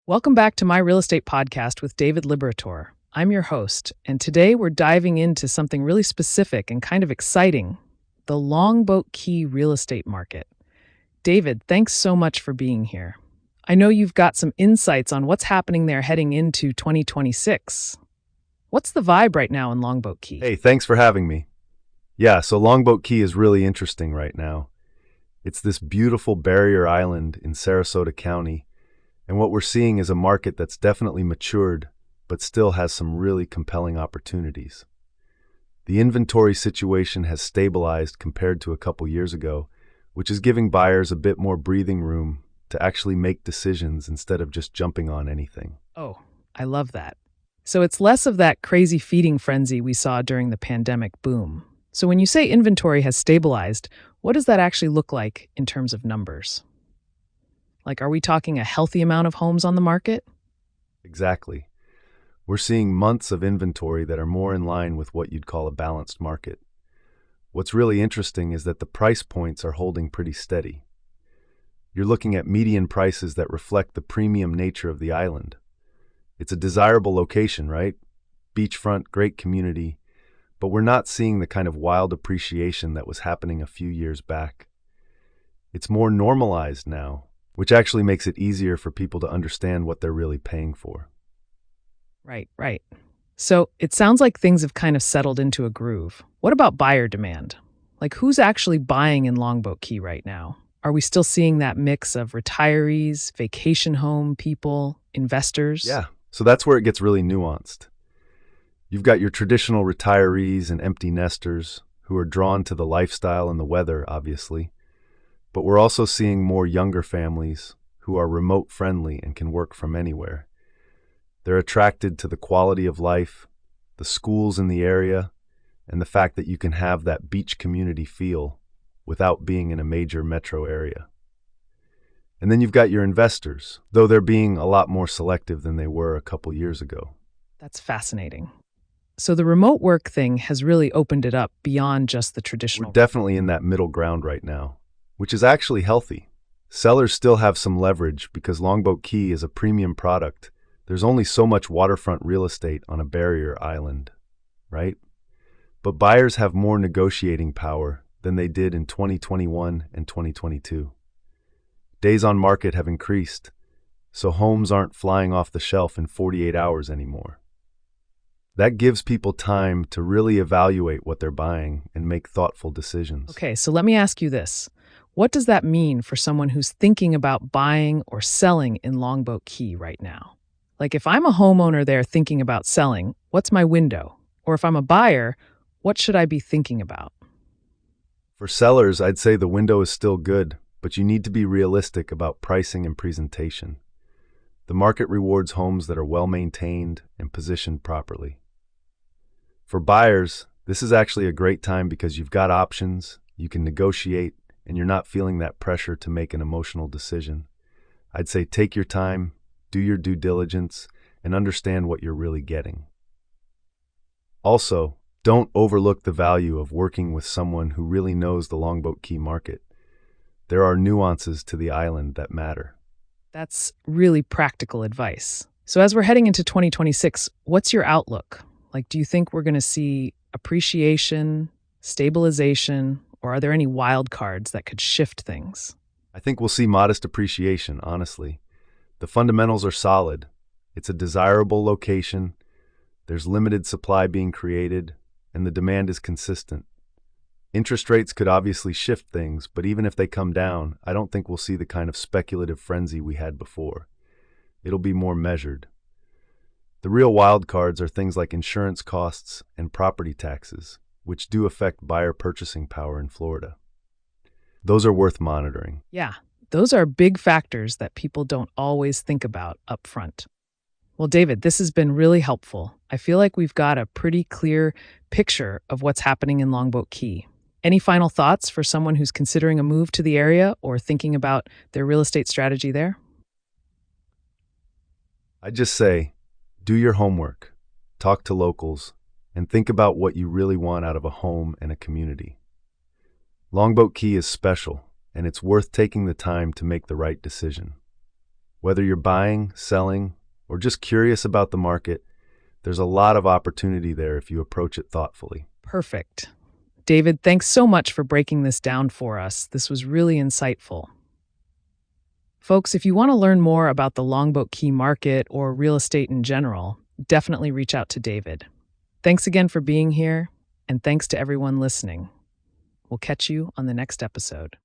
Welcome back to my real estate podcast with David Liberator. I'm your host, and today we're diving into something really specific and kind of exciting, the Longboat Key real estate market. David, thanks so much for being here. I know you've got some insights on what's happening there heading into 2026. What's the vibe right now in Longboat Key? Hey, thanks for having me. Yeah, so Longboat Key is really interesting right now. It's this beautiful barrier island in Sarasota County, and what we're seeing is a market that's definitely matured, but still has some really compelling opportunities. The inventory situation has stabilized compared to a couple years ago, which is giving buyers a bit more breathing room to actually make decisions instead of just jumping on anything. Oh, I love that. So it's less of that crazy feeding frenzy we saw during the pandemic boom. So when you say inventory has stabilized, what does that actually look like in terms of numbers? Like, are we talking a healthy amount of homes on the market? Exactly. We're seeing months of inventory that are more in line with what you'd call a balanced market. What's really interesting is that the price points are holding pretty steady. You're looking at median prices that reflect the premium nature of the island. It's a desirable location, right? Beachfront, great community, but we're not seeing the kind of wild appreciation that was happening a few years back. It's more normalized now, which actually makes it easier for people to understand what they're really paying for. Right. So it sounds like things have kind of settled into a groove. What about buyer demand? Like, who's actually buying in Longboat Key right now? Are we still seeing that mix of retirees, vacation home people, investors? Yeah, so that's where it gets really nuanced. You've got your traditional retirees and empty nesters who are drawn to the lifestyle and the weather, obviously. But we're also seeing more younger families who are remote friendly and can work from anywhere. They're attracted to the quality of life, the schools in the area, and the fact that you can have that beach community feel without being in a major metro area. And then you've got your investors, though they're being a lot more selective than they were a couple years ago. That's fascinating. So the remote work thing has really opened it up beyond just the We're traditional. definitely in that middle ground right now, which is actually healthy. Sellers still have some leverage because Longboat Key is a premium product. There's only so much waterfront real estate on a barrier island, right? But buyers have more negotiating power than they did in 2021 and 2022. Days on market have increased, so homes aren't flying off the shelf in 48 hours anymore. That gives people time to really evaluate what they're buying and make thoughtful decisions. Okay, so let me ask you this. What does that mean for someone who's thinking about buying or selling in Longboat Key right now? Like, if I'm a homeowner there thinking about selling, what's my window? Or if I'm a buyer, what should I be thinking about? For sellers, I'd say the window is still good, but you need to be realistic about pricing and presentation. The market rewards homes that are well maintained and positioned properly. For buyers, this is actually a great time because you've got options, you can negotiate, and you're not feeling that pressure to make an emotional decision. I'd say take your time, do your due diligence, and understand what you're really getting. Also, don't overlook the value of working with someone who really knows the Longboat Key market. There are nuances to the island that matter. That's really practical advice. So as we're heading into 2026, what's your outlook? Like, do you think we're going to see appreciation, stabilization, or are there any wild cards that could shift things? I think we'll see modest appreciation, honestly. The fundamentals are solid. It's a desirable location. There's limited supply being created, and the demand is consistent. Interest rates could obviously shift things, but even if they come down, I don't think we'll see the kind of speculative frenzy we had before. It'll be more measured. The real wild cards are things like insurance costs and property taxes, which do affect buyer purchasing power in Florida. Those are worth monitoring. Yeah, those are big factors that people don't always think about up front. Well, David, this has been really helpful. I feel like we've got a pretty clear picture of what's happening in Longboat Key. Any final thoughts for someone who's considering a move to the area or thinking about their real estate strategy there? I'd just say, do your homework, talk to locals, and think about what you really want out of a home and a community. Longboat Key is special, and it's worth taking the time to make the right decision. Whether you're buying, selling, or just curious about the market, there's a lot of opportunity there if you approach it thoughtfully. Perfect. David, thanks so much for breaking this down for us. This was really insightful. Folks, if you want to learn more about the Longboat Key market or real estate in general, definitely reach out to David. Thanks again for being here, and thanks to everyone listening. We'll catch you on the next episode.